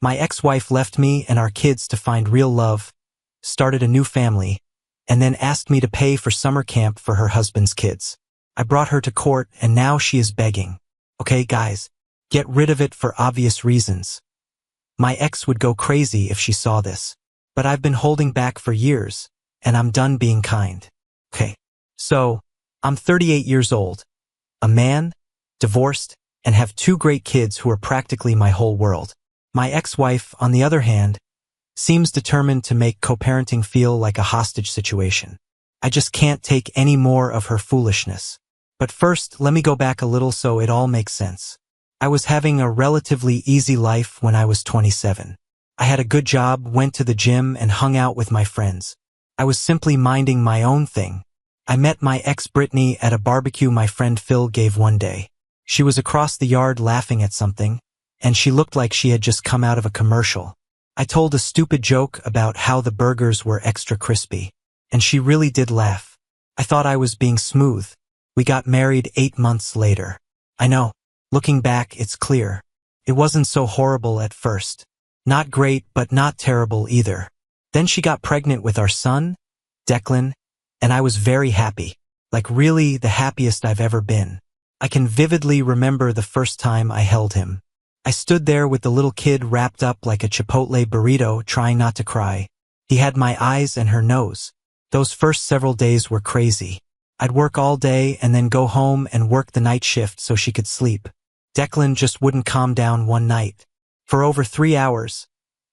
My ex-wife left me and our kids to find real love, started a new family, and then asked me to pay for summer camp for her husband's kids. I brought her to court and now she is begging. Okay, guys, get rid of it for obvious reasons. My ex would go crazy if she saw this. But I've been holding back for years, and I'm done being kind. Okay. So, I'm 38 years old, a man, divorced, and have 2 great kids who are practically my whole world. My ex-wife, on the other hand, seems determined to make co-parenting feel like a hostage situation. I just can't take any more of her foolishness. But first, let me go back a little so it all makes sense. I was having a relatively easy life when I was 27. I had a good job, went to the gym, and hung out with my friends. I was simply minding my own thing. I met my ex Brittany at a barbecue my friend Phil gave one day. She was across the yard laughing at something, and she looked like she had just come out of a commercial. I told a stupid joke about how the burgers were extra crispy, and she really did laugh. I thought I was being smooth. We got married 8 months later. I know, looking back, it's clear. It wasn't so horrible at first. Not great, but not terrible either. Then she got pregnant with our son, Declan, and I was very happy. Like really the happiest I've ever been. I can vividly remember the first time I held him. I stood there with the little kid wrapped up like a Chipotle burrito, trying not to cry. He had my eyes and her nose. Those first several days were crazy. I'd work all day and then go home and work the night shift so she could sleep. Declan just wouldn't calm down one night. For over 3 hours,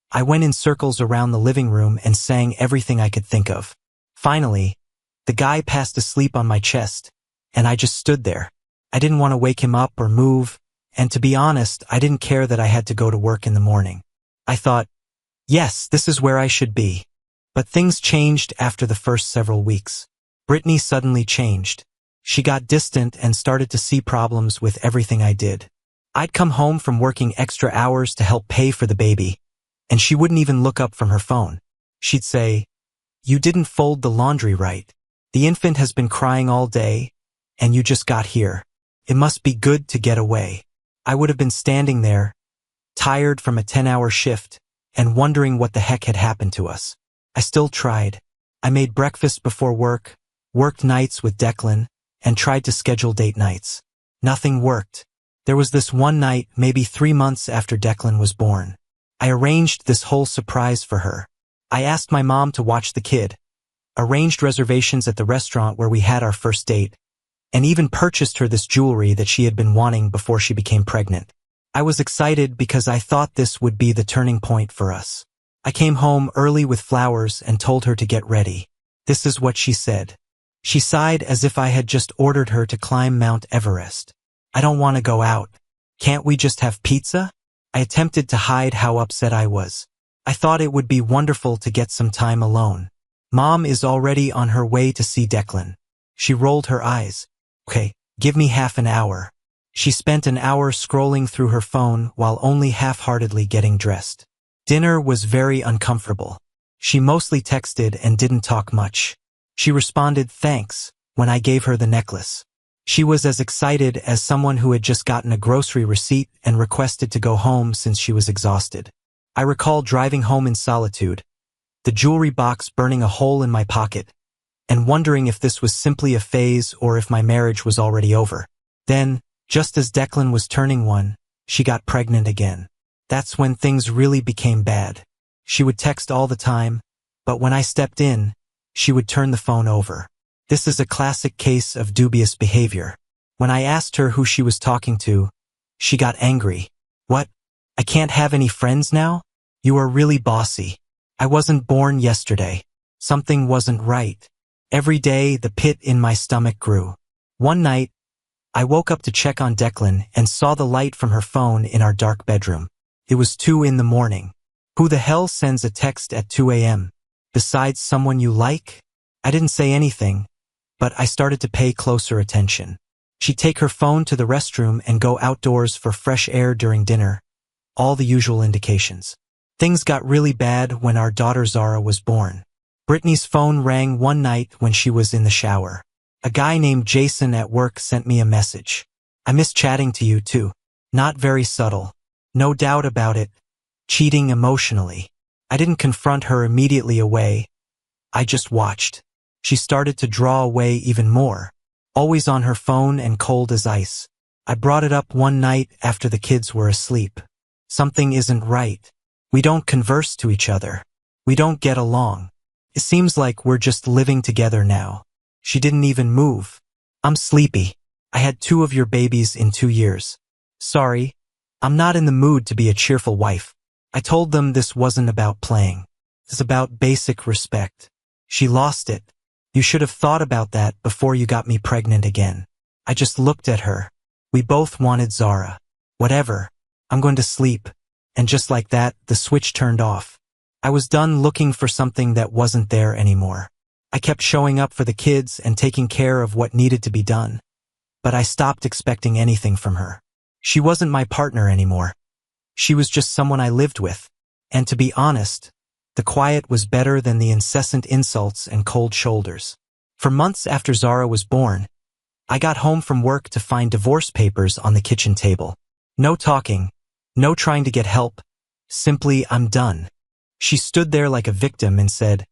I went in circles around the living room and sang everything I could think of. Finally, the guy passed asleep on my chest, and I just stood there. I didn't want to wake him up or move, and to be honest, I didn't care that I had to go to work in the morning. I thought, yes, this is where I should be. But things changed after the first several weeks. Brittany suddenly changed. She got distant and started to see problems with everything I did. I'd come home from working extra hours to help pay for the baby, and she wouldn't even look up from her phone. She'd say, "You didn't fold the laundry right. The infant has been crying all day, and you just got here. It must be good to get away." I would have been standing there, tired from a 10-hour shift, and wondering what the heck had happened to us. I still tried. I made breakfast before work, worked nights with Declan, and tried to schedule date nights. Nothing worked. There was this one night, maybe 3 months after Declan was born. I arranged this whole surprise for her. I asked my mom to watch the kid, arranged reservations at the restaurant where we had our first date, and even purchased her this jewelry that she had been wanting before she became pregnant. I was excited because I thought this would be the turning point for us. I came home early with flowers and told her to get ready. This is what she said. She sighed as if I had just ordered her to climb Mount Everest. "I don't want to go out. Can't we just have pizza?" I attempted to hide how upset I was. I thought it would be wonderful to get some time alone. Mom is already on her way to see Declan. She rolled her eyes. "Okay, give me half an hour." She spent an hour scrolling through her phone while only half-heartedly getting dressed. Dinner was very uncomfortable. She mostly texted and didn't talk much. She responded, "Thanks," when I gave her the necklace. She was as excited as someone who had just gotten a grocery receipt and requested to go home since she was exhausted. I recall driving home in solitude, the jewelry box burning a hole in my pocket, and wondering if this was simply a phase or if my marriage was already over. Then, just as Declan was turning 1, she got pregnant again. That's when things really became bad. She would text all the time, but when I stepped in, she would turn the phone over. This is a classic case of dubious behavior. When I asked her who she was talking to, she got angry. "What? I can't have any friends now? You are really bossy. I wasn't born yesterday. Something wasn't right." Every day, the pit in my stomach grew. One night, I woke up to check on Declan and saw the light from her phone in our dark bedroom. It was 2 in the morning. Who the hell sends a text at 2 a.m.? Besides someone you like? I didn't say anything, but I started to pay closer attention. She'd take her phone to the restroom and go outdoors for fresh air during dinner. All the usual indications. Things got really bad when our daughter Zara was born. Brittany's phone rang one night when she was in the shower. A guy named Jason at work sent me a message. "I miss chatting to you too." Not very subtle. No doubt about it. cheating emotionally. I didn't confront her immediately away. I just watched. She started to draw away even more, always on her phone and cold as ice. I brought it up one night after the kids were asleep. Something isn't right. We don't converse to each other. We don't get along. It seems like we're just living together now. She didn't even move. I'm sleepy. I had 2 of your babies in 2 years. Sorry, I'm not in the mood to be a cheerful wife. I told them this wasn't about playing. It's about basic respect. She lost it. You should have thought about that before you got me pregnant again. I just looked at her. We both wanted Zara. Whatever. I'm going to sleep. And just like that, the switch turned off. I was done looking for something that wasn't there anymore. I kept showing up for the kids and taking care of what needed to be done. But I stopped expecting anything from her. She wasn't my partner anymore. She was just someone I lived with. And to be honest, the quiet was better than the incessant insults and cold shoulders. For months after Zara was born, I got home from work to find divorce papers on the kitchen table. No talking, no trying to get help, simply I'm done. She stood there like a victim and said,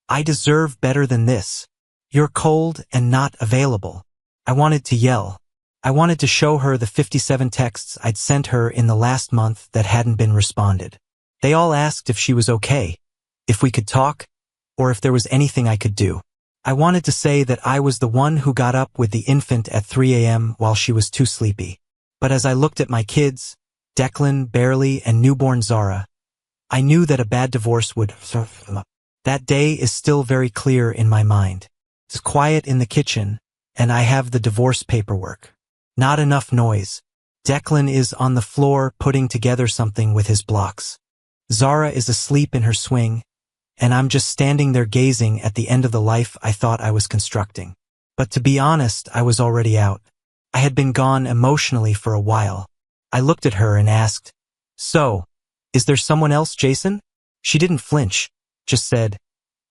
I deserve better than this. You're cold and not available. I wanted to yell. I wanted to show her the 57 texts I'd sent her in the last month that hadn't been responded. They all asked if she was okay, if we could talk, or if there was anything I could do. I wanted to say that I was the one who got up with the infant at 3 a.m. while she was too sleepy. But as I looked at my kids, Declan, Barely, and newborn Zara, I knew that a bad divorce would... That day is still very clear in my mind. It's quiet in the kitchen, and I have the divorce paperwork. Not enough noise. Declan is on the floor putting together something with his blocks. Zara is asleep in her swing, and I'm just standing there gazing at the end of the life I thought I was constructing. But to be honest, I was already out. I had been gone emotionally for a while. I looked at her and asked, So, is there someone else, Jason? She didn't flinch, just said,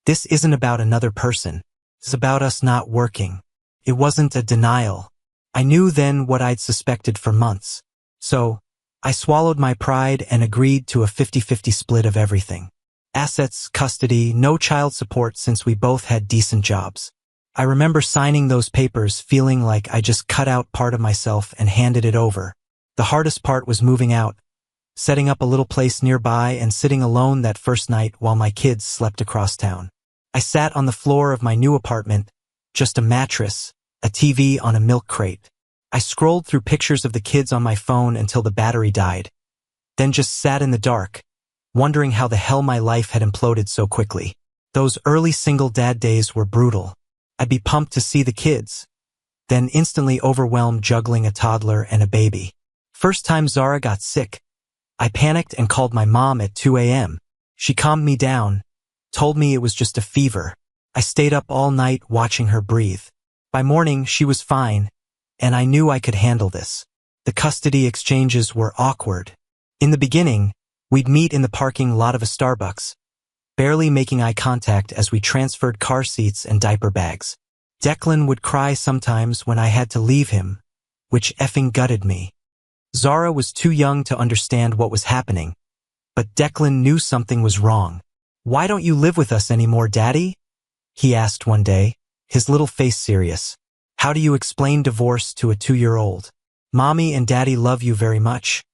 This isn't about another person. It's about us not working. It wasn't a denial. I knew then what I'd suspected for months. So, I swallowed my pride and agreed to a 50-50 split of everything. Assets, custody, no child support since we both had decent jobs. I remember signing those papers feeling like I just cut out part of myself and handed it over. The hardest part was moving out, setting up a little place nearby and sitting alone that first night while my kids slept across town. I sat on the floor of my new apartment, just a mattress, a TV on a milk crate. I scrolled through pictures of the kids on my phone until the battery died, then just sat in the dark, wondering how the hell my life had imploded so quickly. Those early single dad days were brutal. I'd be pumped to see the kids, then instantly overwhelmed juggling a toddler and a baby. First time Zara got sick, I panicked and called my mom at 2 a.m. She calmed me down, told me it was just a fever. I stayed up all night watching her breathe. By morning, she was fine, and I knew I could handle this. The custody exchanges were awkward. In the beginning, we'd meet in the parking lot of a Starbucks, barely making eye contact as we transferred car seats and diaper bags. Declan would cry sometimes when I had to leave him, which effing gutted me. Zara was too young to understand what was happening, but Declan knew something was wrong. Why don't you live with us anymore, Daddy? He asked one day, his little face serious. How do you explain divorce to a 2-year-old? Mommy and Daddy love you very much,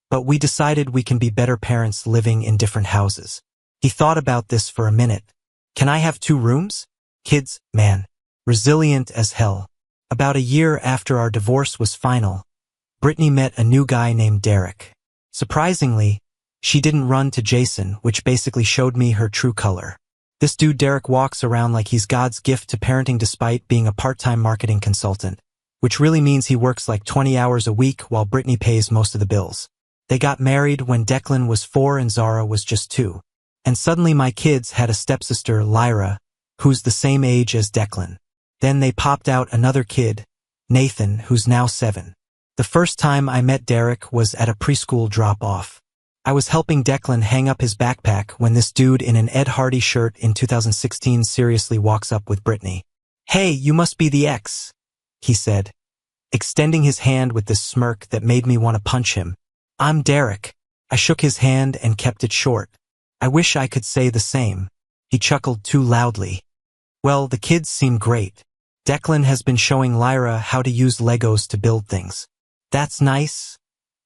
but we decided we can be better parents living in different houses. He thought about this for a minute. Can I have 2 rooms? Kids, man, resilient as hell. About a year after our divorce was final, Brittany met a new guy named Derek. Surprisingly, she didn't run to Jason, which basically showed me her true color. This dude Derek walks around like he's God's gift to parenting despite being a part-time marketing consultant, which really means he works like 20 hours a week while Brittany pays most of the bills. They got married when Declan was 4 and Zara was just 2. And suddenly my kids had a stepsister, Lyra, who's the same age as Declan. Then they popped out another kid, Nathan, who's now 7. The first time I met Derek was at a preschool drop-off. I was helping Declan hang up his backpack when this dude in an Ed Hardy shirt in 2016 seriously walks up with Brittany. Hey, you must be the ex, he said, extending his hand with this smirk that made me want to punch him. I'm Derek. I shook his hand and kept it short. I wish I could say the same. He chuckled too loudly. Well, the kids seem great. Declan has been showing Lyra how to use Legos to build things. That's nice,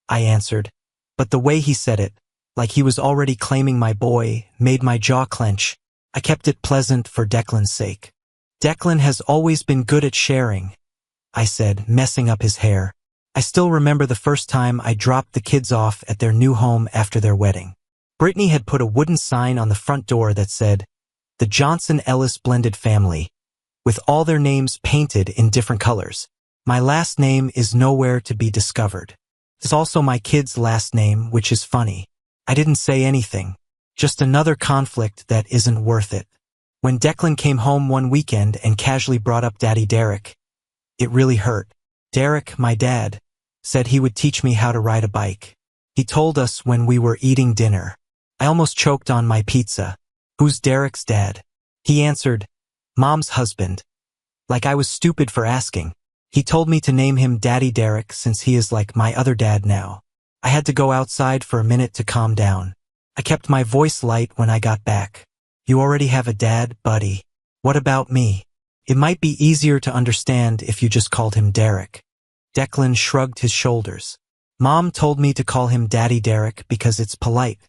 I answered. But the way he said it, like he was already claiming my boy, made my jaw clench. I kept it pleasant for Declan's sake. Declan has always been good at sharing, I said, messing up his hair. I still remember the first time I dropped the kids off at their new home after their wedding. Brittany had put a wooden sign on the front door that said, "The Johnson-Ellis Blended Family," with all their names painted in different colors. My last name is nowhere to be discovered. It's also my kid's last name, which is funny. I didn't say anything. Just another conflict that isn't worth it. When Declan came home one weekend and casually brought up Daddy Derek, it really hurt. Derek, my dad, said he would teach me how to ride a bike. He told us when we were eating dinner. I almost choked on my pizza. Who's Derek's dad? He answered, Mom's husband. Like I was stupid for asking. He told me to name him Daddy Derek since he is like my other dad now. I had to go outside for a minute to calm down. I kept my voice light when I got back. You already have a dad, buddy. What about me? It might be easier to understand if you just called him Derek. Declan shrugged his shoulders. Mom told me to call him Daddy Derek because it's polite.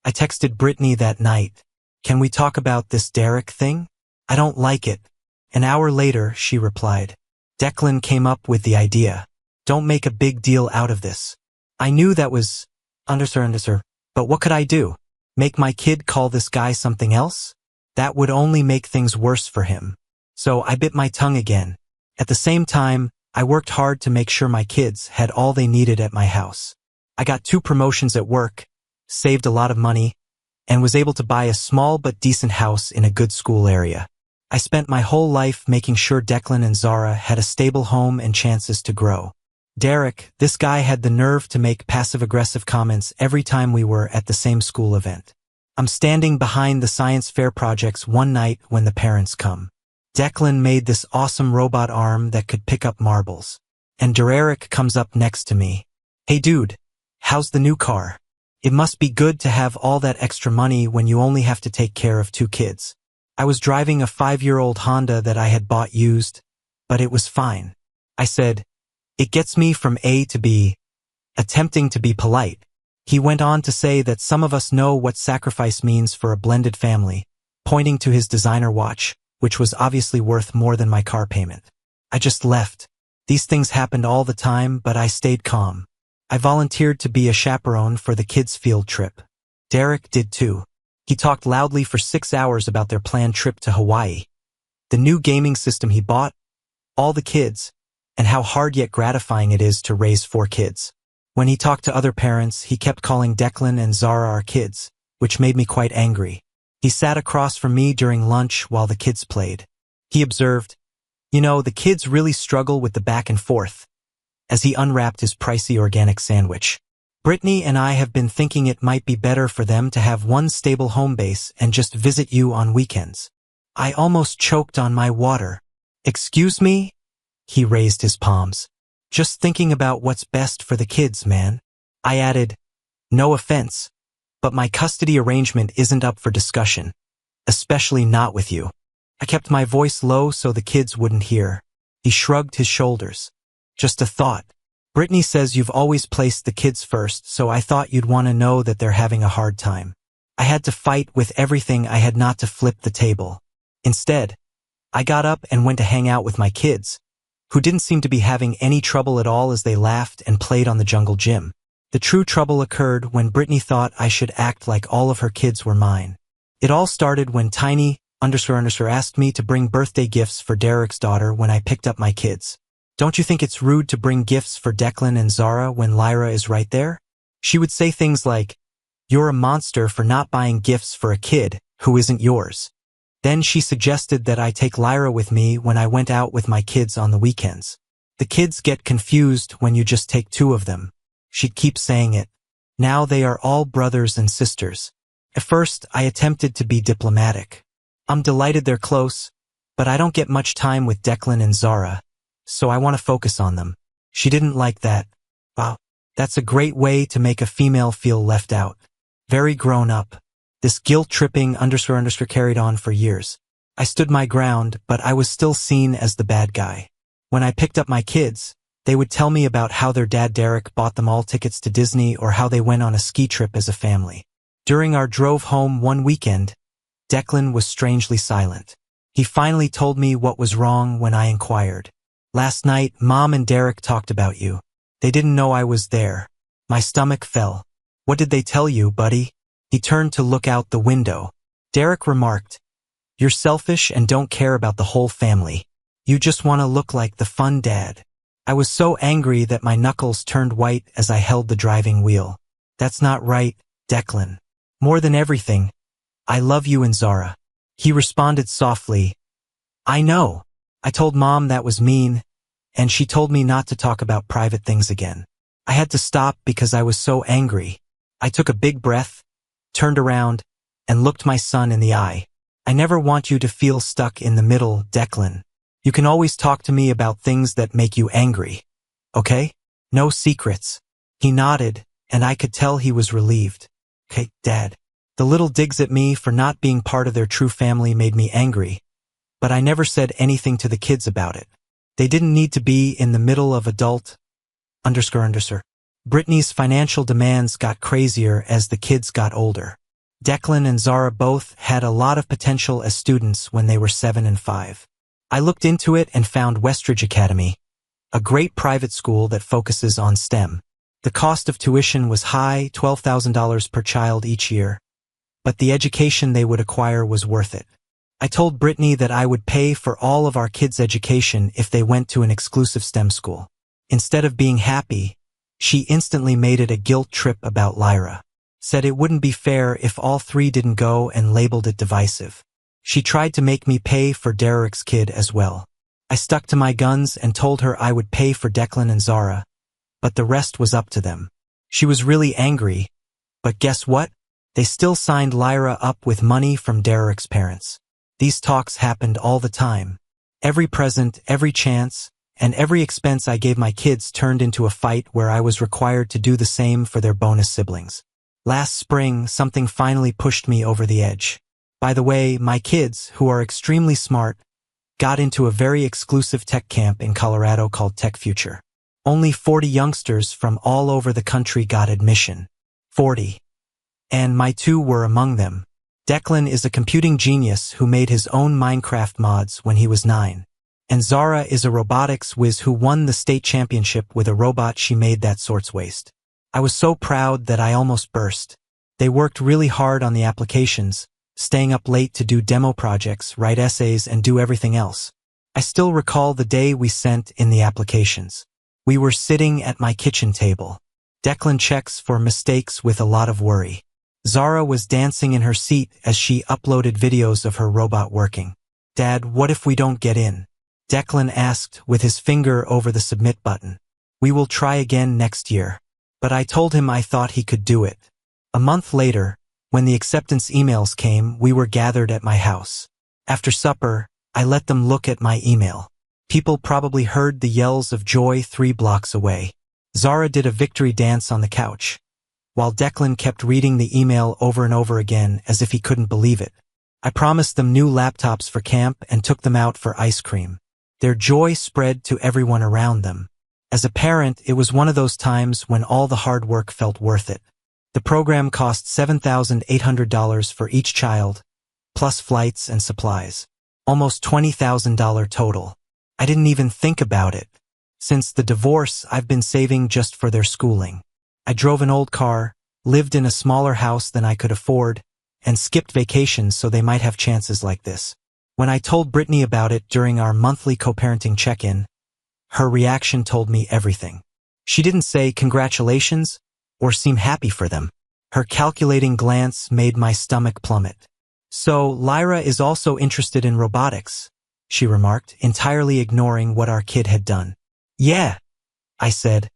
I texted Brittany that night. Can we talk about this Derek thing? I don't like it. An hour later, she replied. Declan came up with the idea. Don't make a big deal out of this. I knew that was undersir, but what could I do? Make my kid call this guy something else? That would only make things worse for him. So I bit my tongue again. At the same time, I worked hard to make sure my kids had all they needed at my house. I got 2 promotions at work, saved a lot of money, and was able to buy a small but decent house in a good school area. I spent my whole life making sure Declan and Zara had a stable home and chances to grow. Derek, this guy had the nerve to make passive-aggressive comments every time we were at the same school event. I'm standing behind the science fair projects one night when the parents come. Declan made this awesome robot arm that could pick up marbles. And Derek comes up next to me. Hey dude, how's the new car? It must be good to have all that extra money when you only have to take care of 2 kids. I was driving a 5-year-old Honda that I had bought used, but it was fine. I said, it gets me from A to B, attempting to be polite. He went on to say that some of us know what sacrifice means for a blended family, pointing to his designer watch, which was obviously worth more than my car payment. I just left. These things happened all the time, but I stayed calm. I volunteered to be a chaperone for the kids' field trip. Derek did too. He talked loudly for 6 hours about their planned trip to Hawaii, the new gaming system he bought, all the kids, and how hard yet gratifying it is to raise 4 kids. When he talked to other parents, he kept calling Declan and Zara our kids, which made me quite angry. He sat across from me during lunch while the kids played. He observed, you know, the kids really struggle with the back and forth, as he unwrapped his pricey organic sandwich. Brittany and I have been thinking it might be better for them to have one stable home base and just visit you on weekends. I almost choked on my water. Excuse me? He raised his palms. Just thinking about what's best for the kids, man. I added, no offense, but my custody arrangement isn't up for discussion, especially not with you. I kept my voice low so the kids wouldn't hear. He shrugged his shoulders. Just a thought. Brittany says you've always placed the kids first, so I thought you'd want to know that they're having a hard time. I had to fight with everything I had not to flip the table. Instead, I got up and went to hang out with my kids, who didn't seem to be having any trouble at all as they laughed and played on the jungle gym. The true trouble occurred when Brittany thought I should act like all of her kids were mine. It all started when Tiny asked me to bring birthday gifts for Derek's daughter when I picked up my kids. Don't you think it's rude to bring gifts for Declan and Zara when Lyra is right there? She would say things like, you're a monster for not buying gifts for a kid who isn't yours. Then she suggested that I take Lyra with me when I went out with my kids on the weekends. The kids get confused when you just take 2 of them. She'd keep saying it. Now they are all brothers and sisters. At first, I attempted to be diplomatic. I'm delighted they're close, but I don't get much time with Declan and Zara, so I want to focus on them. She didn't like that. Wow. That's a great way to make a female feel left out. Very grown up. This guilt-tripping __ carried on for years. I stood my ground, but I was still seen as the bad guy. When I picked up my kids, they would tell me about how their dad Derek bought them all tickets to Disney or how they went on a ski trip as a family. During our drive home one weekend, Declan was strangely silent. He finally told me what was wrong when I inquired. Last night, Mom and Derek talked about you. They didn't know I was there. My stomach fell. What did they tell you, buddy? He turned to look out the window. Derek remarked, "You're selfish and don't care about the whole family. You just want to look like the fun dad." I was so angry that my knuckles turned white as I held the driving wheel. That's not right, Declan. More than everything, I love you and Zara. He responded softly, I know. I told Mom that was mean, and she told me not to talk about private things again. I had to stop because I was so angry. I took a big breath, turned around, and looked my son in the eye. I never want you to feel stuck in the middle, Declan. You can always talk to me about things that make you angry. Okay? No secrets. He nodded, and I could tell he was relieved. Okay, Dad. The little digs at me for not being part of their true family made me angry, but I never said anything to the kids about it. They didn't need to be in the middle of adult __. Brittany's financial demands got crazier as the kids got older. Declan and Zara both had a lot of potential as students when they were 7 and 5. I looked into it and found Westridge Academy, a great private school that focuses on STEM. The cost of tuition was high, $12,000 per child each year, but the education they would acquire was worth it. I told Brittany that I would pay for all of our kids' education if they went to an exclusive STEM school. Instead of being happy, she instantly made it a guilt trip about Lyra. Said it wouldn't be fair if all three didn't go and labeled it divisive. She tried to make me pay for Derek's kid as well. I stuck to my guns and told her I would pay for Declan and Zara, but the rest was up to them. She was really angry, but guess what? They still signed Lyra up with money from Derek's parents. These talks happened all the time. Every present, every chance, and every expense I gave my kids turned into a fight where I was required to do the same for their bonus siblings. Last spring, something finally pushed me over the edge. By the way, my kids, who are extremely smart, got into a very exclusive tech camp in Colorado called Tech Future. Only 40 youngsters from all over the country got admission. 40. And my two were among them. Declan is a computing genius who made his own Minecraft mods when he was 9. And Zara is a robotics whiz who won the state championship with a robot she made that sorts waste. I was so proud that I almost burst. They worked really hard on the applications, staying up late to do demo projects, write essays, and do everything else. I still recall the day we sent in the applications. We were sitting at my kitchen table. Declan checks for mistakes with a lot of worry. Zara was dancing in her seat as she uploaded videos of her robot working. Dad, what if we don't get in? Declan asked with his finger over the submit button. We will try again next year. But I told him I thought he could do it. A month later, when the acceptance emails came, we were gathered at my house. After supper, I let them look at my email. People probably heard the yells of joy 3 blocks away. Zara did a victory dance on the couch, while Declan kept reading the email over and over again as if he couldn't believe it. I promised them new laptops for camp and took them out for ice cream. Their joy spread to everyone around them. As a parent, it was one of those times when all the hard work felt worth it. The program cost $7,800 for each child, plus flights and supplies. Almost $20,000 total. I didn't even think about it. Since the divorce, I've been saving just for their schooling. I drove an old car, lived in a smaller house than I could afford, and skipped vacations so they might have chances like this. When I told Brittany about it during our monthly co-parenting check-in, her reaction told me everything. She didn't say congratulations or seem happy for them. Her calculating glance made my stomach plummet. So Lyra is also interested in robotics, she remarked, entirely ignoring what our kid had done. Yeah, I said,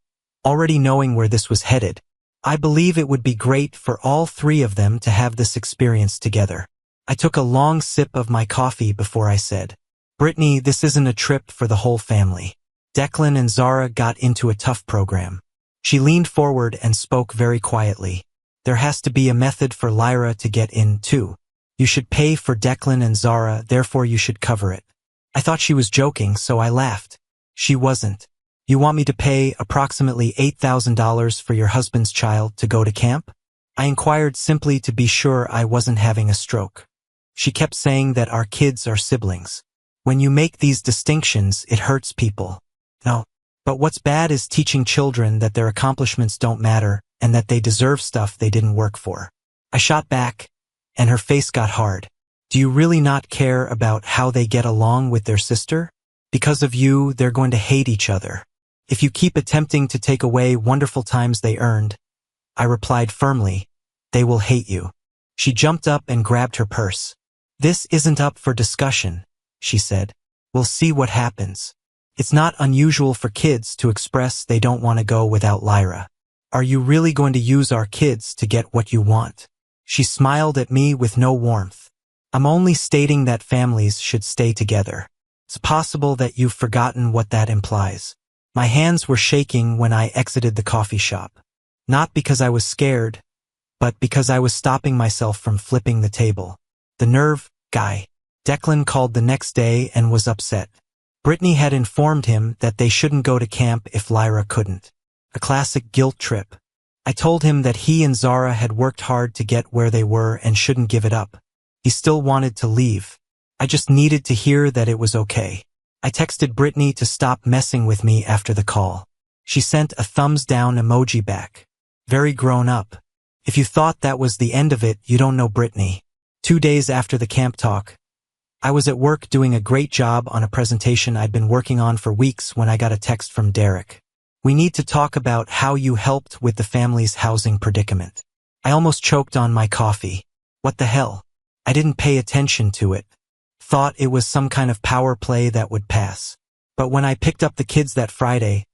already knowing where this was headed. I believe it would be great for all 3 of them to have this experience together. I took a long sip of my coffee before I said, Brittany, this isn't a trip for the whole family. Declan and Zara got into a tough program. She leaned forward and spoke very quietly. There has to be a method for Lyra to get in, too. You should pay for Declan and Zara, therefore you should cover it. I thought she was joking, so I laughed. She wasn't. You want me to pay approximately $8,000 for your husband's child to go to camp? I inquired simply to be sure I wasn't having a stroke. She kept saying that our kids are siblings. When you make these distinctions, it hurts people. No. But what's bad is teaching children that their accomplishments don't matter and that they deserve stuff they didn't work for. I shot back, and her face got hard. Do you really not care about how they get along with their sister? Because of you, they're going to hate each other. If you keep attempting to take away wonderful times they earned, I replied firmly, they will hate you. She jumped up and grabbed her purse. This isn't up for discussion, she said. We'll see what happens. It's not unusual for kids to express they don't want to go without Lyra. Are you really going to use our kids to get what you want? She smiled at me with no warmth. I'm only stating that families should stay together. It's possible that you've forgotten what that implies. My hands were shaking when I exited the coffee shop. Not because I was scared, but because I was stopping myself from flipping the table. The nerve, guy. Declan called the next day and was upset. Brittany had informed him that they shouldn't go to camp if Lyra couldn't. A classic guilt trip. I told him that he and Zara had worked hard to get where they were and shouldn't give it up. He still wanted to leave. I just needed to hear that it was okay. I texted Brittany to stop messing with me after the call. She sent a thumbs down emoji back. Very grown up. If you thought that was the end of it, you don't know Brittany. 2 days after the camp talk, I was at work doing a great job on a presentation I'd been working on for weeks when I got a text from Derek. We need to talk about how you helped with the family's housing predicament. I almost choked on my coffee. What the hell? I didn't pay attention to it. Thought it was some kind of power play that would pass. But when I picked up the kids that Friday,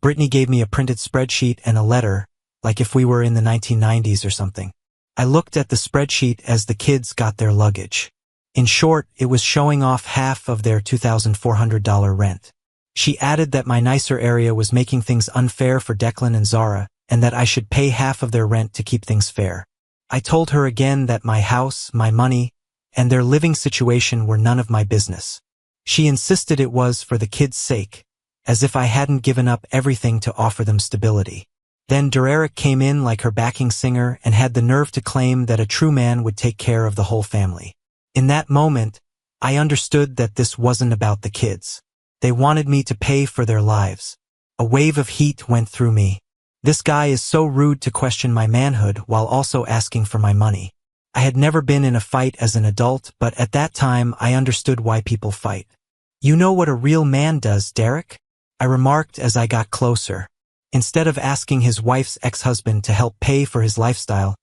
Brittany gave me a printed spreadsheet and a letter, like if we were in the 1990s or something. I looked at the spreadsheet as the kids got their luggage. In short, it was showing off half of their $2,400 rent. She added that my nicer area was making things unfair for Declan and Zara, and that I should pay half of their rent to keep things fair. I told her again that my house, my money, and their living situation were none of my business. She insisted it was for the kids' sake, as if I hadn't given up everything to offer them stability. Then Derek came in like her backing singer and had the nerve to claim that a true man would take care of the whole family. In that moment, I understood that this wasn't about the kids. They wanted me to pay for their lives. A wave of heat went through me. This guy is so rude to question my manhood while also asking for my money. I had never been in a fight as an adult, but at that time I understood why people fight. You know what a real man does, Derek? I remarked as I got closer. Instead of asking his wife's ex-husband to help pay for his lifestyle,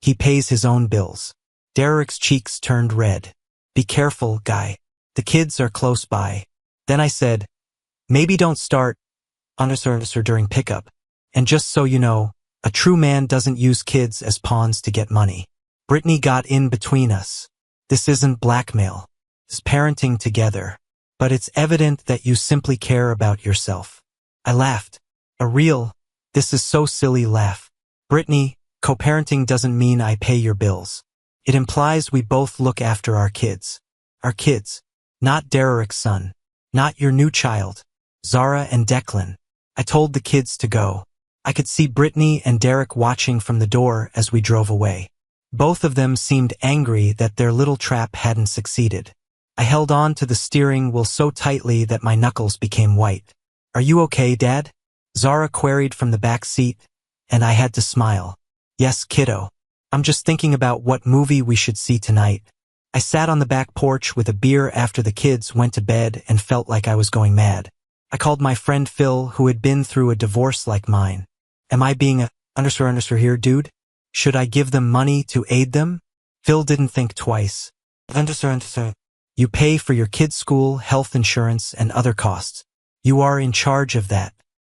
he pays his own bills. Derek's cheeks turned red. Be careful, guy. The kids are close by. Then I said, maybe don't start unnecessary during pickup. And just so you know, a true man doesn't use kids as pawns to get money. Brittany got in between us. This isn't blackmail. It's parenting together. But it's evident that you simply care about yourself. I laughed. A real, this is so silly laugh. Brittany, co-parenting doesn't mean I pay your bills. It implies we both look after our kids. Our kids. Not Derek's son. Not your new child. Zara and Declan. I told the kids to go. I could see Brittany and Derek watching from the door as we drove away. Both of them seemed angry that their little trap hadn't succeeded. I held on to the steering wheel so tightly that my knuckles became white. Are you okay, Dad? Zara queried from the back seat, and I had to smile. Yes, kiddo. I'm just thinking about what movie we should see tonight. I sat on the back porch with a beer after the kids went to bed and felt like I was going mad. I called my friend Phil, who had been through a divorce like mine. Am I being a underscore here, dude? Should I give them money to aid them? Phil didn't think twice. Underscore. You pay for your kids' school, health insurance, and other costs. You are in charge of that.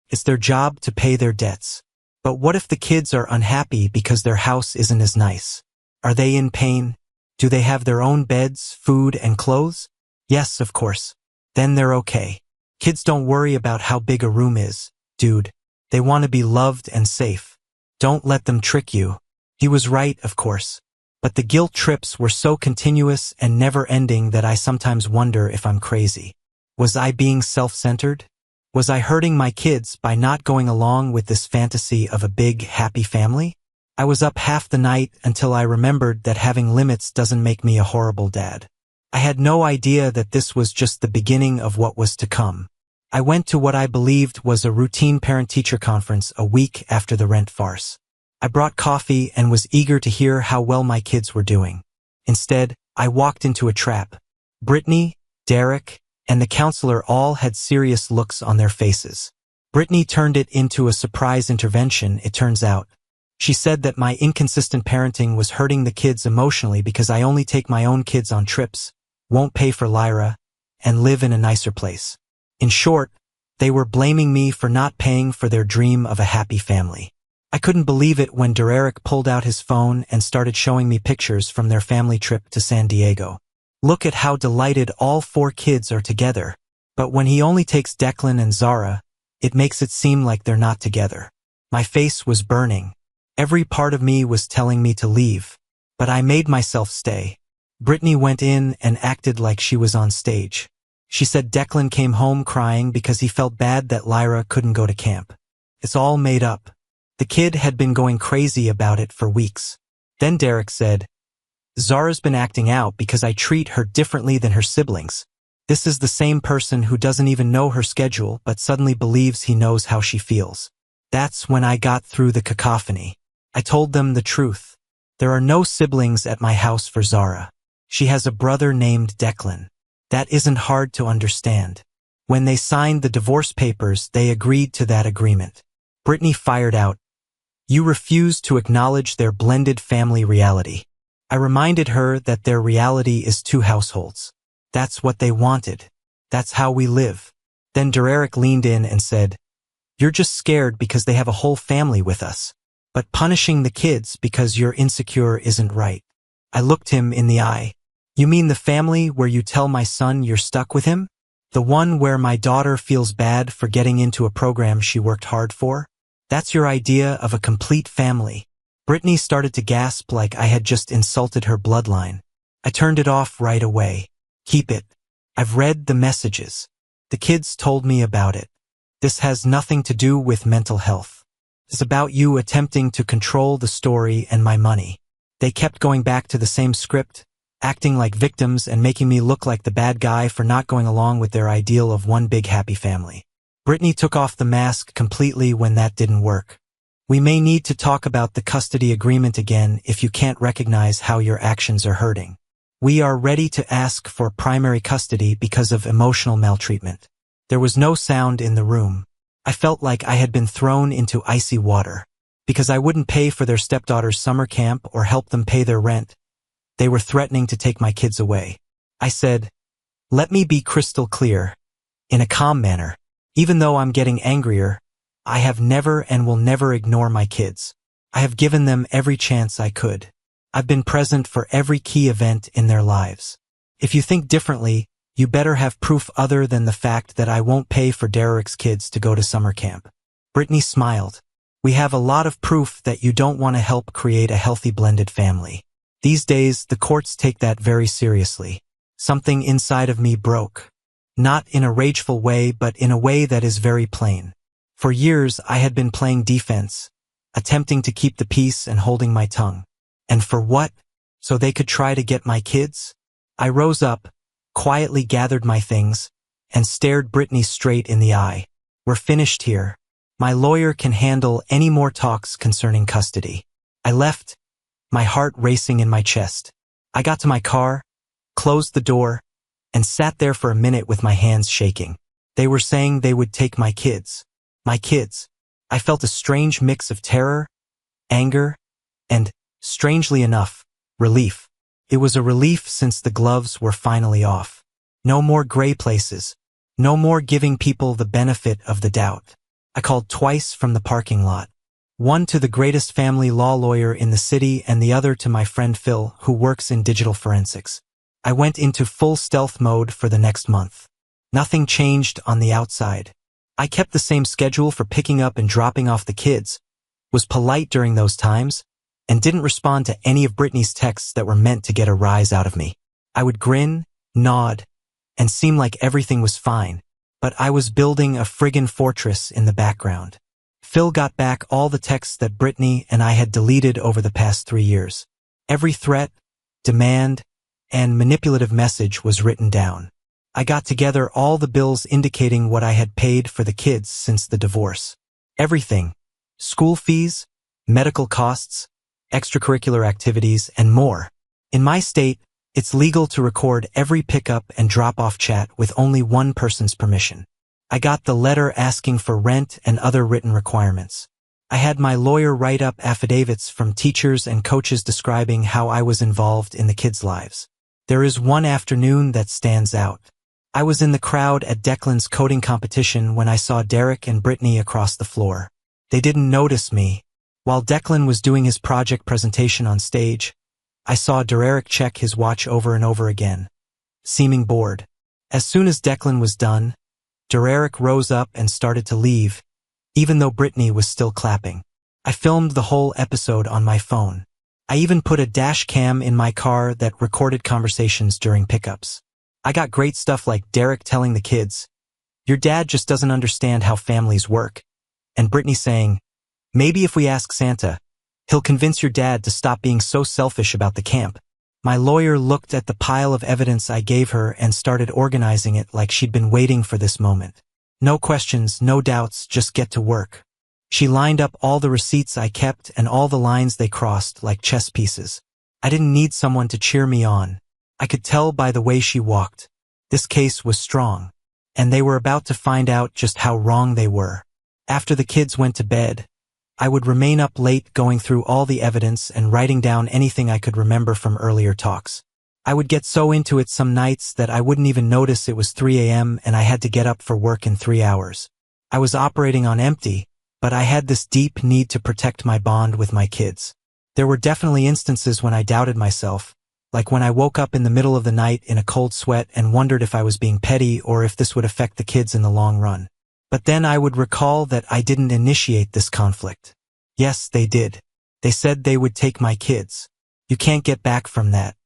It's their job to pay their debts. But what if the kids are unhappy because their house isn't as nice? Are they in pain? Do they have their own beds, food, and clothes? Yes, of course. Then they're okay. Kids don't worry about how big a room is, dude. They want to be loved and safe. Don't let them trick you. He was right, of course. But the guilt trips were so continuous and never-ending that I sometimes wonder if I'm crazy. Was I being self-centered? Was I hurting my kids by not going along with this fantasy of a big, happy family? I was up half the night until I remembered that having limits doesn't make me a horrible dad. I had no idea that this was just the beginning of what was to come. I went to what I believed was a routine parent-teacher conference a week after the Rent farce. I brought coffee and was eager to hear how well my kids were doing. Instead, I walked into a trap. Brittany, Derek, and the counselor all had serious looks on their faces. Brittany turned it into a surprise intervention, it turns out. She said that my inconsistent parenting was hurting the kids emotionally because I only take my own kids on trips, won't pay for Lyra, and live in a nicer place. In short, they were blaming me for not paying for their dream of a happy family. I couldn't believe it when Derek pulled out his phone and started showing me pictures from their family trip to San Diego. Look at how delighted all 4 kids are together. But when he only takes Declan and Zara, it makes it seem like they're not together. My face was burning. Every part of me was telling me to leave. But I made myself stay. Brittany went in and acted like she was on stage. She said Declan came home crying because he felt bad that Lyra couldn't go to camp. It's all made up. The kid had been going crazy about it for weeks. Then Derek said, Zara's been acting out because I treat her differently than her siblings. This is the same person who doesn't even know her schedule but suddenly believes he knows how she feels. That's when I got through the cacophony. I told them the truth. There are no siblings at my house for Zara. She has a brother named Declan. That isn't hard to understand. When they signed the divorce papers, they agreed to that agreement. Brittany fired out, You refuse to acknowledge their blended family reality. I reminded her that their reality is 2 households. That's what they wanted. That's how we live. Then Derek leaned in and said, You're just scared because they have a whole family with us. But punishing the kids because you're insecure isn't right. I looked him in the eye. You mean the family where you tell my son you're stuck with him? The one where my daughter feels bad for getting into a program she worked hard for? That's your idea of a complete family. Brittany started to gasp like I had just insulted her bloodline. I turned it off right away. Keep it. I've read the messages. The kids told me about it. This has nothing to do with mental health. It's about you attempting to control the story and my money. They kept going back to the same script, acting like victims and making me look like the bad guy for not going along with their ideal of one big happy family. Brittany took off the mask completely when that didn't work. We may need to talk about the custody agreement again if you can't recognize how your actions are hurting. We are ready to ask for primary custody because of emotional maltreatment. There was no sound in the room. I felt like I had been thrown into icy water. Because I wouldn't pay for their stepdaughter's summer camp or help them pay their rent, they were threatening to take my kids away. I said, Let me be crystal clear. In a calm manner. Even though I'm getting angrier, I have never and will never ignore my kids. I have given them every chance I could. I've been present for every key event in their lives. If you think differently, you better have proof other than the fact that I won't pay for Derek's kids to go to summer camp. Brittany smiled. We have a lot of proof that you don't want to help create a healthy blended family. These days, the courts take that very seriously. Something inside of me broke. Not in a rageful way, but in a way that is very plain. For years, I had been playing defense, attempting to keep the peace and holding my tongue. And for what? So they could try to get my kids? I rose up, quietly gathered my things, and stared Brittany straight in the eye. We're finished here. My lawyer can handle any more talks concerning custody. I left, my heart racing in my chest. I got to my car, closed the door, and sat there for a minute with my hands shaking. They were saying they would take my kids. My kids. I felt a strange mix of terror, anger, and, strangely enough, relief. It was a relief since the gloves were finally off. No more gray places. No more giving people the benefit of the doubt. I called twice from the parking lot. One to the greatest family law lawyer in the city and the other to my friend Phil, who works in digital forensics. I went into full stealth mode for the next month. Nothing changed on the outside. I kept the same schedule for picking up and dropping off the kids, was polite during those times, and didn't respond to any of Brittany's texts that were meant to get a rise out of me. I would grin, nod, and seem like everything was fine, but I was building a friggin' fortress in the background. Phil got back all the texts that Brittany and I had deleted over the past 3 years. Every threat, demand, and manipulative message was written down. I got together all the bills indicating what I had paid for the kids since the divorce. Everything: school fees, medical costs, extracurricular activities, and more. In my state, it's legal to record every pickup and drop-off chat with only one person's permission. I got the letter asking for rent and other written requirements. I had my lawyer write up affidavits from teachers and coaches describing how I was involved in the kids' lives. There is one afternoon that stands out. I was in the crowd at Declan's coding competition when I saw Derek and Brittany across the floor. They didn't notice me. While Declan was doing his project presentation on stage, I saw Derek check his watch over and over again, seeming bored. As soon as Declan was done, Derek rose up and started to leave, even though Brittany was still clapping. I filmed the whole episode on my phone. I even put a dash cam in my car that recorded conversations during pickups. I got great stuff like Derek telling the kids, "Your dad just doesn't understand how families work," and Brittany saying, "Maybe if we ask Santa, he'll convince your dad to stop being so selfish about the camp." My lawyer looked at the pile of evidence I gave her and started organizing it like she'd been waiting for this moment. No questions, no doubts, just get to work. She lined up all the receipts I kept and all the lines they crossed like chess pieces. I didn't need someone to cheer me on. I could tell by the way she walked. This case was strong, and they were about to find out just how wrong they were. After the kids went to bed, I would remain up late going through all the evidence and writing down anything I could remember from earlier talks. I would get so into it some nights that I wouldn't even notice it was 3 a.m. and I had to get up for work in 3 hours. I was operating on empty, but I had this deep need to protect my bond with my kids. There were definitely instances when I doubted myself, like when I woke up in the middle of the night in a cold sweat and wondered if I was being petty or if this would affect the kids in the long run. But then I would recall that I didn't initiate this conflict. Yes, they did. They said they would take my kids. You can't get back from that.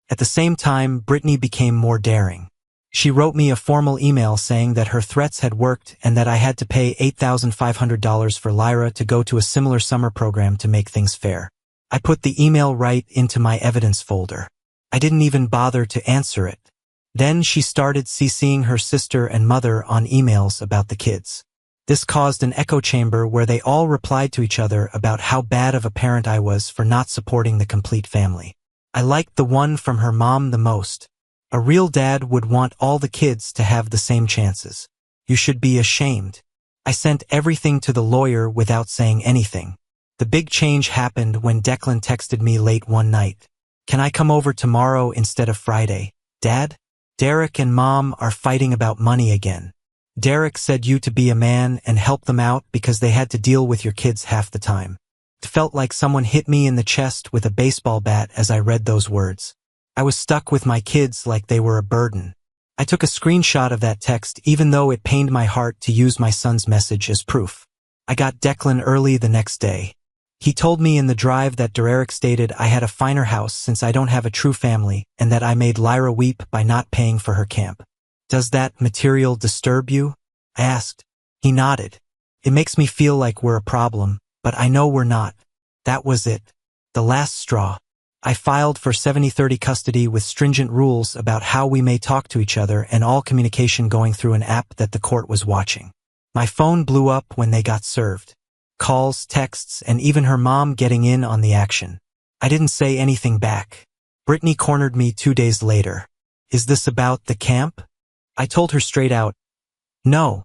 At the same time, Brittany became more daring. She wrote me a formal email saying that her threats had worked and that I had to pay $8,500 for Lyra to go to a similar summer program to make things fair. I put the email right into my evidence folder. I didn't even bother to answer it. Then she started CCing her sister and mother on emails about the kids. This caused an echo chamber where they all replied to each other about how bad of a parent I was for not supporting the complete family. I liked the one from her mom the most. A real dad would want all the kids to have the same chances. You should be ashamed. I sent everything to the lawyer without saying anything. The big change happened when Declan texted me late one night. "Can I come over tomorrow instead of Friday, Dad? Derek and Mom are fighting about money again. Derek said you to be a man and help them out because they had to deal with your kids half the time." It felt like someone hit me in the chest with a baseball bat as I read those words. I was stuck with my kids like they were a burden. I took a screenshot of that text even though it pained my heart to use my son's message as proof. I got Declan early the next day. He told me in the drive that Derek stated I had a finer house since I don't have a true family and that I made Lyra weep by not paying for her camp. "Does that material disturb you?" I asked. He nodded. "It makes me feel like we're a problem, but I know we're not." That was it. The last straw. I filed for 70-30 custody with stringent rules about how we may talk to each other and all communication going through an app that the court was watching. My phone blew up when they got served. Calls, texts, and even her mom getting in on the action. I didn't say anything back. Brittany cornered me 2 days later. "Is this about the camp?" I told her straight out, "No.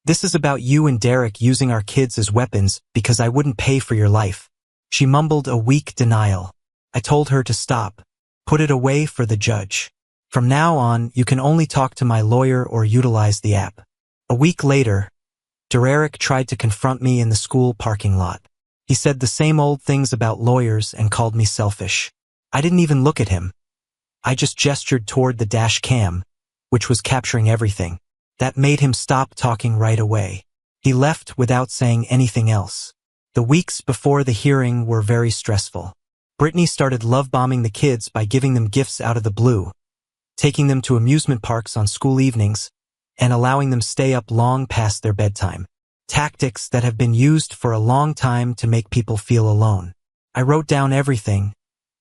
This is about you and Derek using our kids as weapons because I wouldn't pay for your life." She mumbled a weak denial. I told her to stop. "Put it away for the judge. From now on, you can only talk to my lawyer or utilize the app." A week later, Derek tried to confront me in the school parking lot. He said the same old things about lawyers and called me selfish. I didn't even look at him. I just gestured toward the dash cam, which was capturing everything. That made him stop talking right away. He left without saying anything else. The weeks before the hearing were very stressful. Brittany started love-bombing the kids by giving them gifts out of the blue, taking them to amusement parks on school evenings, and allowing them stay up long past their bedtime. Tactics that have been used for a long time to make people feel alone. I wrote down everything,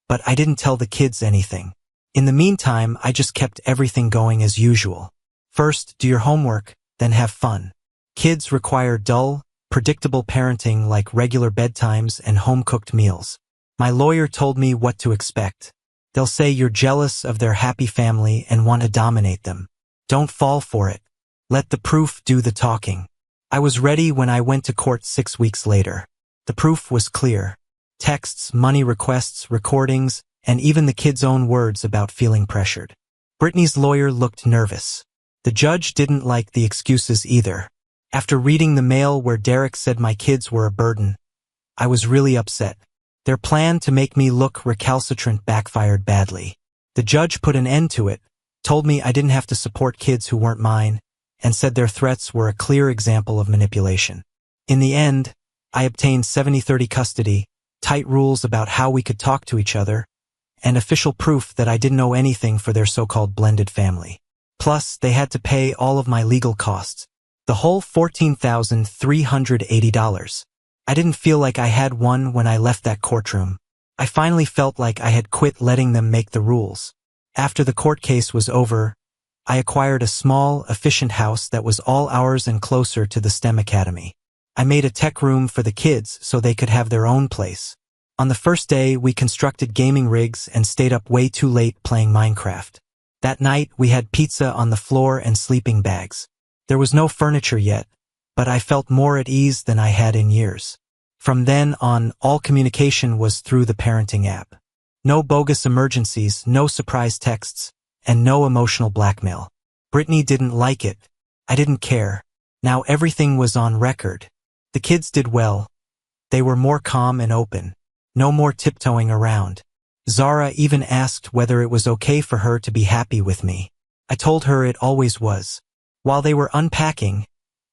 but I didn't tell the kids anything. In the meantime, I just kept everything going as usual. First, do your homework, then have fun. Kids require dull, predictable parenting like regular bedtimes and home-cooked meals. My lawyer told me what to expect. They'll say you're jealous of their happy family and want to dominate them. Don't fall for it. Let the proof do the talking. I was ready when I went to court 6 weeks later. The proof was clear. Texts, money requests, recordings, and even the kids' own words about feeling pressured. Brittany's lawyer looked nervous. The judge didn't like the excuses either. After reading the mail where Derek said my kids were a burden, I was really upset. Their plan to make me look recalcitrant backfired badly. The judge put an end to it, told me I didn't have to support kids who weren't mine, and said their threats were a clear example of manipulation. In the end, I obtained 70-30 custody, tight rules about how we could talk to each other, and official proof that I didn't owe anything for their so-called blended family. Plus, they had to pay all of my legal costs, the whole $14,380. I didn't feel like I had won when I left that courtroom. I finally felt like I had quit letting them make the rules. After the court case was over, I acquired a small, efficient house that was all ours and closer to the STEM Academy. I made a tech room for the kids so they could have their own place. On the first day, we constructed gaming rigs and stayed up way too late playing Minecraft. That night, we had pizza on the floor and sleeping bags. There was no furniture yet, but I felt more at ease than I had in years. From then on, all communication was through the parenting app. No bogus emergencies, no surprise texts, and no emotional blackmail. Brittany didn't like it. I didn't care. Now everything was on record. The kids did well. They were more calm and open. No more tiptoeing around. Zara even asked whether it was okay for her to be happy with me. I told her it always was. While they were unpacking,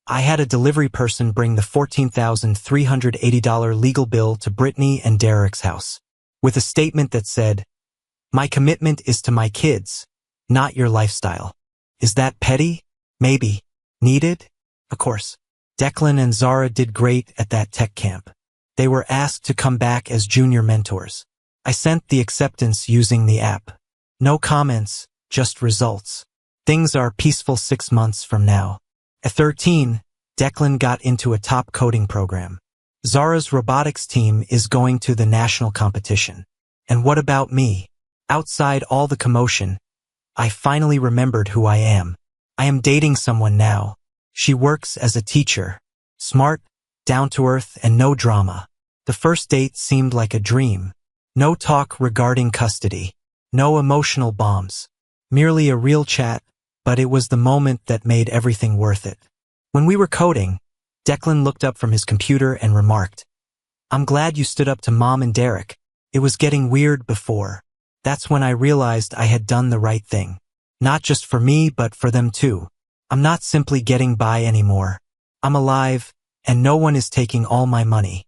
I had a delivery person bring the $14,380 legal bill to Brittany and Derek's house, with a statement that said, "My commitment is to my kids, not your lifestyle." Is that petty? Maybe. Needed? Of course. Declan and Zara did great at that tech camp. They were asked to come back as junior mentors. I sent the acceptance using the app. No comments, just results. Things are peaceful 6 months from now. At 13, Declan got into a top coding program. Zara's robotics team is going to the national competition. And what about me? Outside all the commotion, I finally remembered who I am. I am dating someone now. She works as a teacher. Smart, down-to-earth, and no drama. The first date seemed like a dream. No talk regarding custody. No emotional bombs. Merely a real chat, but it was the moment that made everything worth it. When we were coding, Declan looked up from his computer and remarked, "I'm glad you stood up to Mom and Derek. It was getting weird before." That's when I realized I had done the right thing. Not just for me, but for them too. I'm not simply getting by anymore. I'm alive, and no one is taking all my money.